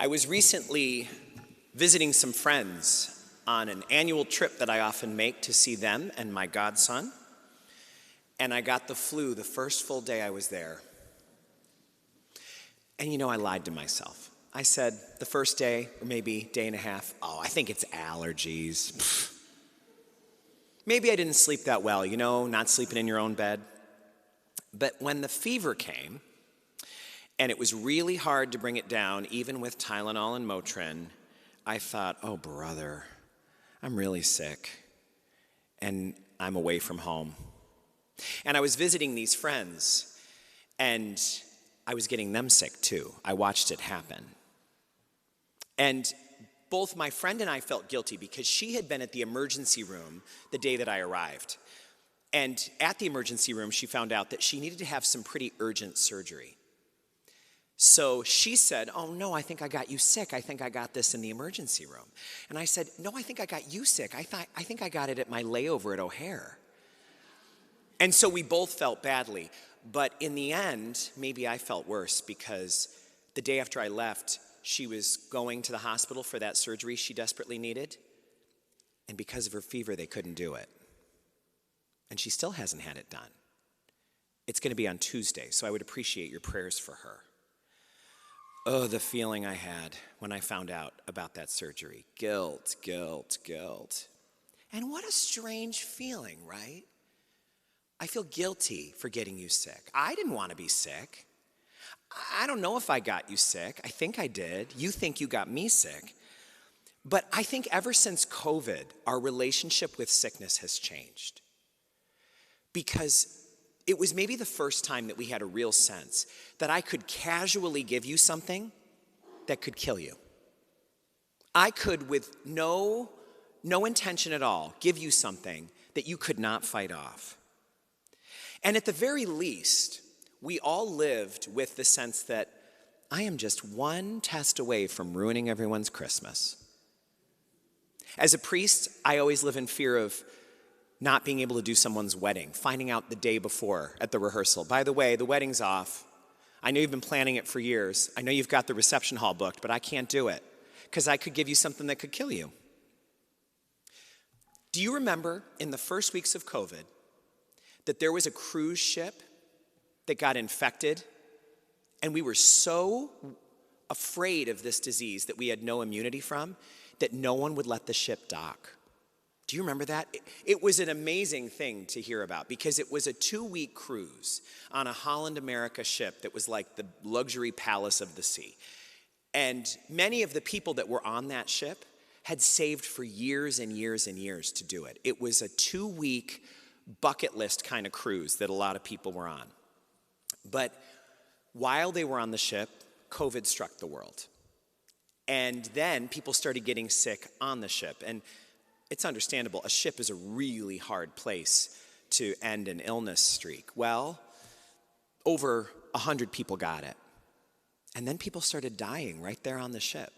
I was recently visiting some friends on an annual trip that I often make to see them and my godson, and I got the flu the first full day I was there. And I lied to myself. I said the first day, or maybe day and a half, I think it's allergies. Pfft. Maybe I didn't sleep that well, not sleeping in your own bed. But when the fever came, and it was really hard to bring it down, even with Tylenol and Motrin, I thought, oh, brother, I'm really sick, and I'm away from home. And I was visiting these friends, and I was getting them sick too. I watched it happen. And both my friend and I felt guilty because she had been at the emergency room the day that I arrived. And at the emergency room, she found out that she needed to have some pretty urgent surgery. So she said, oh no, I think I got you sick. I think I got this in the emergency room. And I said, no, I think I got you sick. I think I got it at my layover at O'Hare. And so we both felt badly. But in the end, maybe I felt worse because the day after I left, she was going to the hospital for that surgery she desperately needed. And because of her fever, they couldn't do it. And she still hasn't had it done. It's going to be on Tuesday, so I would appreciate your prayers for her. Oh, the feeling I had when I found out about that surgery. Guilt, guilt, guilt. And what a strange feeling, right? I feel guilty for getting you sick. I didn't want to be sick. I don't know if I got you sick. I think I did. You think you got me sick. But I think ever since COVID, our relationship with sickness has changed. Because it was maybe the first time that we had a real sense that I could casually give you something that could kill you. I could, with no intention at all, give you something that you could not fight off. And at the very least, we all lived with the sense that I am just one test away from ruining everyone's Christmas. As a priest, I always live in fear of not being able to do someone's wedding, finding out the day before at the rehearsal. By the way, the wedding's off. I know you've been planning it for years. I know you've got the reception hall booked, but I can't do it because I could give you something that could kill you. Do you remember in the first weeks of COVID that there was a cruise ship that got infected, and we were so afraid of this disease that we had no immunity from that no one would let the ship dock? Do you remember that? It was an amazing thing to hear about because it was a 2-week cruise on a Holland America ship that was like the luxury palace of the sea. And many of the people that were on that ship had saved for years and years and years to do it. It was a 2-week bucket list kind of cruise that a lot of people were on. But while they were on the ship, COVID struck the world. And then people started getting sick on the ship. And it's understandable. A ship is a really hard place to end an illness streak. Well, over 100 people got it. And then people started dying right there on the ship.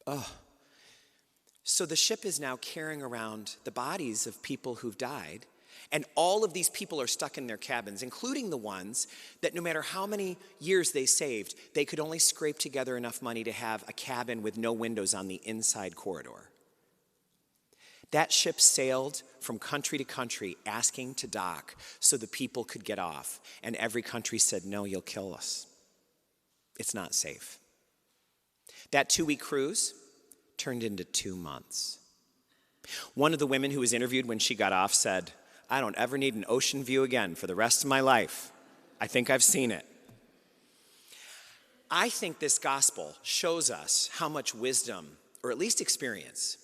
Oh. So the ship is now carrying around the bodies of people who've died. And all of these people are stuck in their cabins, including the ones that no matter how many years they saved, they could only scrape together enough money to have a cabin with no windows on the inside corridor. That ship sailed from country to country asking to dock so the people could get off. And every country said, no, you'll kill us. It's not safe. That 2-week cruise turned into 2 months. One of the women who was interviewed when she got off said, I don't ever need an ocean view again for the rest of my life. I think I've seen it. I think this gospel shows us how much wisdom, or at least experience,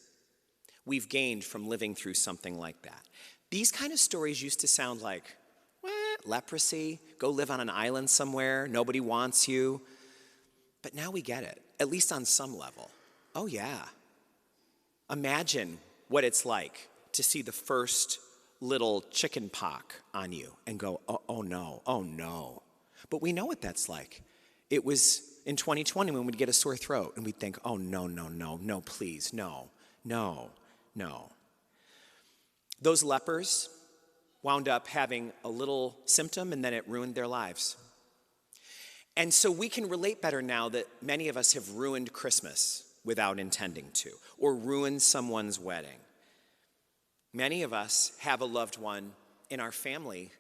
we've gained from living through something like that. These kind of stories used to sound like, what? Leprosy, go live on an island somewhere, nobody wants you. But now we get it, at least on some level. Oh yeah. Imagine what it's like to see the first little chicken pox on you and go, oh no. But we know what that's like. It was in 2020 when we'd get a sore throat and we'd think, oh no, please, no. Those lepers wound up having a little symptom and then it ruined their lives. And so we can relate better now that many of us have ruined Christmas without intending to, or ruined someone's wedding. Many of us have a loved one in our family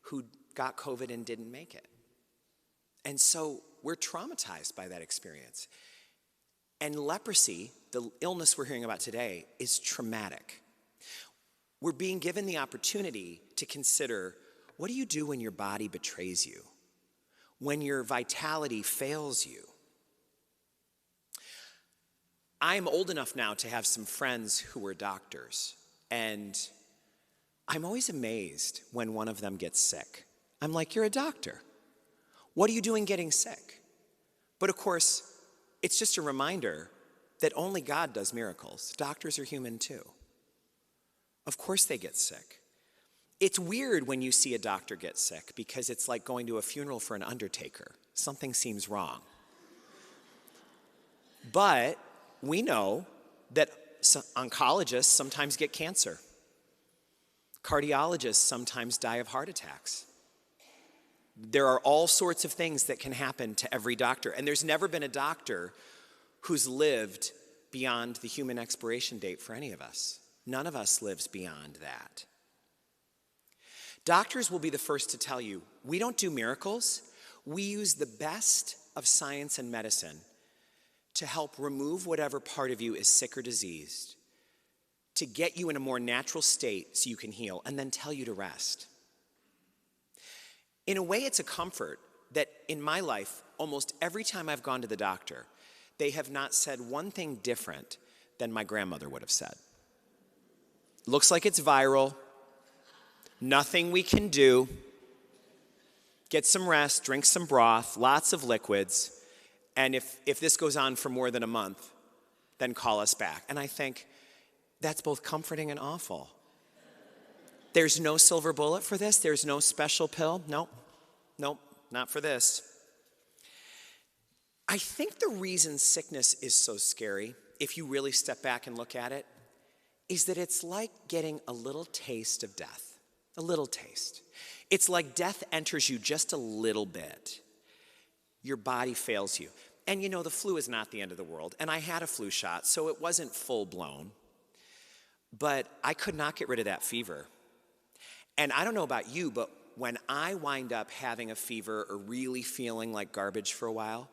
who got COVID and didn't make it. And so we're traumatized by that experience. And leprosy, the illness we're hearing about today, is traumatic. We're being given the opportunity to consider, what do you do when your body betrays you? When your vitality fails you? I'm old enough now to have some friends who were doctors, and I'm always amazed when one of them gets sick. I'm like, you're a doctor. What are you doing getting sick? But of course, it's just a reminder that only God does miracles. Doctors are human too. Of course they get sick. It's weird when you see a doctor get sick because it's like going to a funeral for an undertaker. Something seems wrong. But we know that oncologists sometimes get cancer. Cardiologists sometimes die of heart attacks. There are all sorts of things that can happen to every doctor. And there's never been a doctor who's lived beyond the human expiration date for any of us. None of us lives beyond that. Doctors will be the first to tell you, we don't do miracles. We use the best of science and medicine to help remove whatever part of you is sick or diseased, to get you in a more natural state so you can heal, and then tell you to rest. In a way, it's a comfort that in my life, almost every time I've gone to the doctor, they have not said one thing different than my grandmother would have said. Looks like it's viral. Nothing we can do. Get some rest, drink some broth, lots of liquids, and if this goes on for more than a month, then call us back. And I think that's both comforting and awful. There's no silver bullet for this. There's no special pill. Nope, not for this. I think the reason sickness is so scary, if you really step back and look at it, is that it's like getting a little taste of death. A little taste. It's like death enters you just a little bit. Your body fails you. And you know, the flu is not the end of the world. And I had a flu shot, so it wasn't full blown. But I could not get rid of that fever. And I don't know about you, but when I wind up having a fever or really feeling like garbage for a while,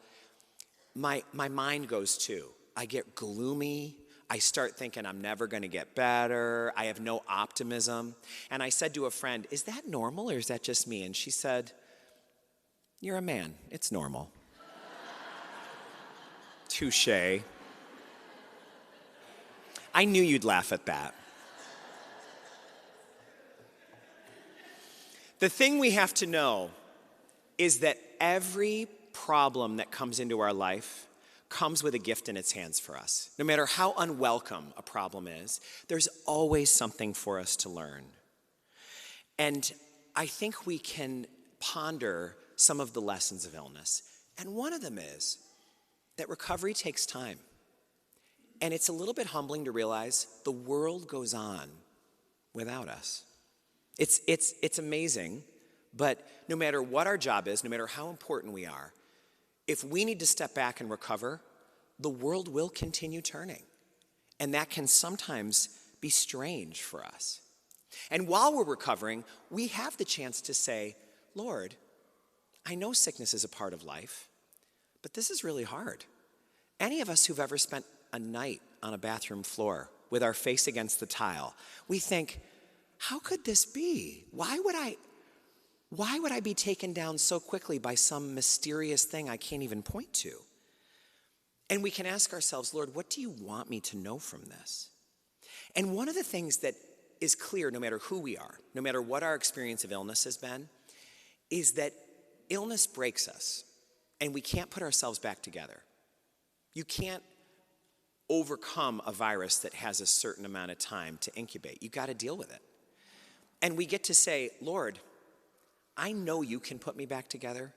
my mind goes too. I get gloomy. I start thinking I'm never going to get better. I have no optimism. And I said to a friend, is that normal or is that just me? And she said, you're a man. It's normal. Touché. I knew you'd laugh at that. The thing we have to know is that every problem that comes into our life comes with a gift in its hands for us. No matter how unwelcome a problem is, there's always something for us to learn. And I think we can ponder some of the lessons of illness. And one of them is that recovery takes time. And it's a little bit humbling to realize the world goes on without us. It's amazing, but no matter what our job is, no matter how important we are, if we need to step back and recover, the world will continue turning. And that can sometimes be strange for us. And while we're recovering, we have the chance to say, Lord, I know sickness is a part of life, but this is really hard. Any of us who've ever spent a night on a bathroom floor with our face against the tile, we think, how could this be? Why would I be taken down so quickly by some mysterious thing I can't even point to? And we can ask ourselves, Lord, what do you want me to know from this? And one of the things that is clear, no matter who we are, no matter what our experience of illness has been, is that illness breaks us, and we can't put ourselves back together. You can't overcome a virus that has a certain amount of time to incubate. You've got to deal with it. And we get to say, Lord, I know you can put me back together,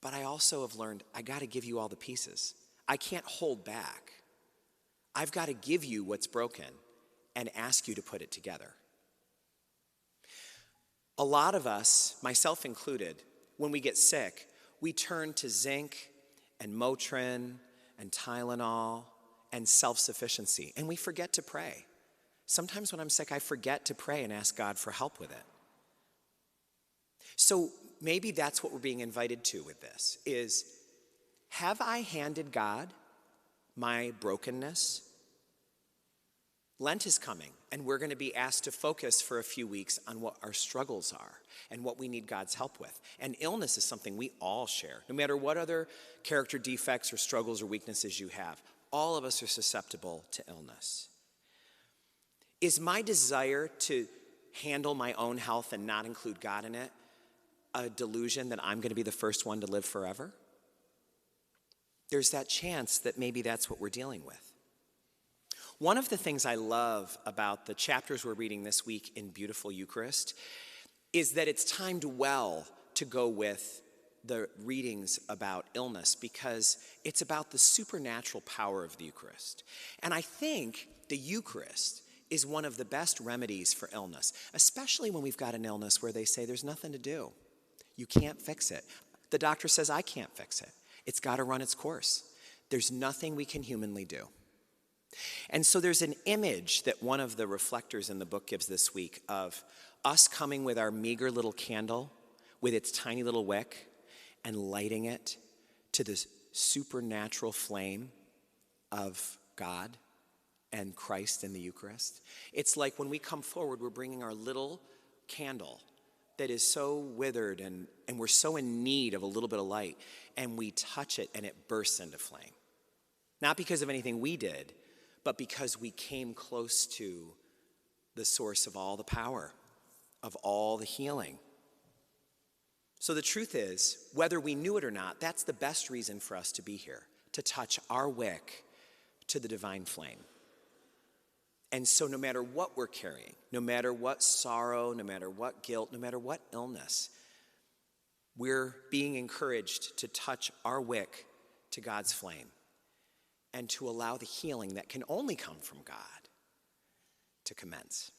but I also have learned I got to give you all the pieces. I can't hold back. I've got to give you what's broken and ask you to put it together. A lot of us, myself included, when we get sick, we turn to zinc and Motrin and Tylenol and self-sufficiency, and we forget to pray. Sometimes when I'm sick, I forget to pray and ask God for help with it. So maybe that's what we're being invited to with this, is have I handed God my brokenness? Lent is coming, and we're going to be asked to focus for a few weeks on what our struggles are and what we need God's help with. And illness is something we all share. No matter what other character defects or struggles or weaknesses you have, all of us are susceptible to illness. Is my desire to handle my own health and not include God in it a delusion that I'm going to be the first one to live forever? There's that chance that maybe that's what we're dealing with. One of the things I love about the chapters we're reading this week in Beautiful Eucharist is that it's timed well to go with the readings about illness, because it's about the supernatural power of the Eucharist. And I think the Eucharist is one of the best remedies for illness, especially when we've got an illness where they say there's nothing to do. You can't fix it. The doctor says, I can't fix it. It's got to run its course. There's nothing we can humanly do. And so there's an image that one of the reflectors in the book gives this week of us coming with our meager little candle with its tiny little wick and lighting it to this supernatural flame of God and Christ in the Eucharist. It's like when we come forward, we're bringing our little candle that is so withered and we're so in need of a little bit of light, and we touch it and it bursts into flame. Not because of anything we did, but because we came close to the source of all the power, of all the healing. So the truth is, whether we knew it or not, that's the best reason for us to be here, to touch our wick to the divine flame. And so no matter what we're carrying, no matter what sorrow, no matter what guilt, no matter what illness, we're being encouraged to touch our wick to God's flame and to allow the healing that can only come from God to commence.